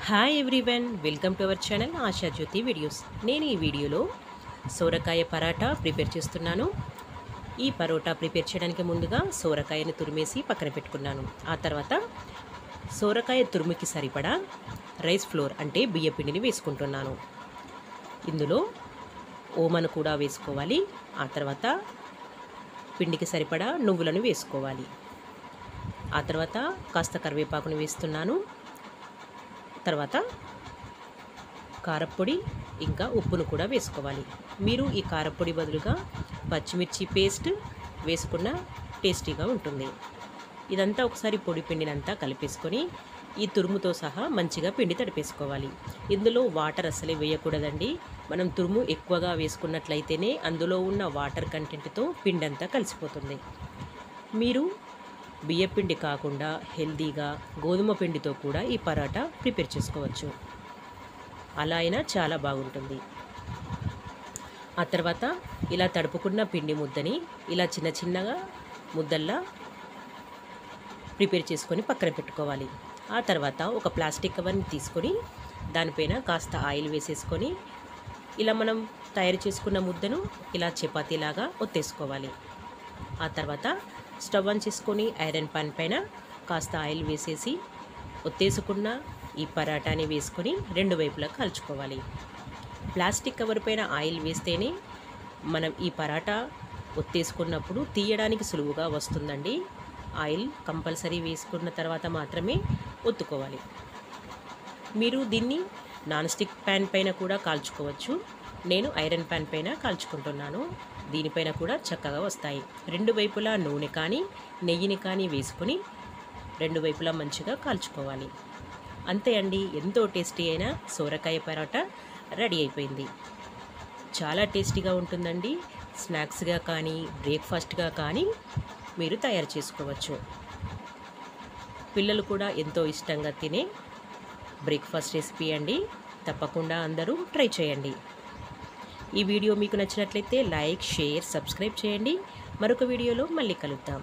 Hi everyone, welcome to our channel Asha Jyothi videos. నేను ఈ వీడియోలో సోరకాయ పరాటా ప్రిపేర్ చేస్తున్నాను. ఈ పరోటా ప్రిపేర్ చేయడానికి ముందుగా సోరకాయని తురిమేసి పక్కన పెట్టుకున్నాను. ఆ తర్వాత సోరకాయ తురుముకి సరిపడా రైస్ ఫ్లోర్ అంటే బియ్య పిండిని వేసుకుంటున్నాను. ఇందులో ఓమను కూడా వేసుకోవాలి. ఆ తర్వాత పిండికి సరిపడా నువ్వులను వేసుకోవాలి. ఆ తర్వాత కాస్త కరివేపాకుని వేస్తున్నాను. తర్వాత కారప్పొడి ఇంకా ఉప్పును కూడా వేసుకోవాలి. మీరు ఈ కారప్పొడి బదులుగా పచ్చిమిర్చి పేస్ట్ వేసుకున్న టేస్టీగా ఉంటుంది. ఇదంతా ఒకసారి పొడి పిండినంతా కలిపేసుకొని ఈ తురుముతో సహా మంచిగా పిండి తడిపేసుకోవాలి. ఇందులో వాటర్ అసలే వేయకూడదండి. మనం తురుము ఎక్కువగా వేసుకున్నట్లయితేనే అందులో ఉన్న వాటర్ కంటెంట్తో పిండి అంతా కలిసిపోతుంది. మీరు బియ్యపిండి కాకుండా హెల్దీగా గోధుమ పిండితో కూడా ఈ పరాటా ప్రిపేర్ చేసుకోవచ్చు. అలా అయినా చాలా బాగుంటుంది. ఆ తర్వాత ఇలా తడుపుకున్న పిండి ముద్దని ఇలా చిన్న చిన్నగా ముద్దల్లా ప్రిపేర్ చేసుకొని పక్కన పెట్టుకోవాలి. ఆ తర్వాత ఒక ప్లాస్టిక్ కవర్ని తీసుకొని దానిపైన కాస్త ఆయిల్ వేసేసుకొని ఇలా మనం తయారు చేసుకున్న ముద్దను ఇలా చపాతీలాగా ఒత్తేసుకోవాలి. ఆ తర్వాత స్టవ్ ఆన్ చేసుకొని ఐరన్ పాన్ పైన కాస్త ఆయిల్ వేసేసి ఒత్తేసుకున్న ఈ పరాటాని వేసుకొని రెండు వైపులా కాల్చుకోవాలి. ప్లాస్టిక్ కవర్ పైన ఆయిల్ వేస్తేనే మనం ఈ పరాటా ఒత్తేసుకున్నప్పుడు తీయడానికి సులువుగా వస్తుందండి. ఆయిల్ కంపల్సరీ వేసుకున్న తర్వాత మాత్రమే ఒత్తుకోవాలి. మీరు దీన్ని నాన్ స్టిక్ ప్యాన్ పైన కూడా కాల్చుకోవచ్చు. నేను ఐరన్ ప్యాన్ పైన కాల్చుకుంటున్నాను. దీనిపైన కూడా చక్కగా వస్తాయి. రెండు వైపులా నూనె కానీ నెయ్యిని కానీ వేసుకొని రెండు వైపులా మంచిగా కాల్చుకోవాలి. అంతే అండి, ఎంతో టేస్టీ అయిన సోరకాయ పరోటా రెడీ అయిపోయింది. చాలా టేస్టీగా ఉంటుందండి. స్నాక్స్గా కానీ బ్రేక్ఫాస్ట్గా కానీ మీరు తయారు చేసుకోవచ్చు. పిల్లలు కూడా ఎంతో ఇష్టంగా తినే బ్రేక్ఫాస్ట్ రెసిపీ అండి. తప్పకుండా అందరూ ట్రై చేయండి. ఈ వీడియో మీకు నచ్చినట్లయితే లైక్, షేర్, సబ్స్క్రైబ్ చేయండి. మరొక వీడియోలో మళ్ళీ కలుద్దాం.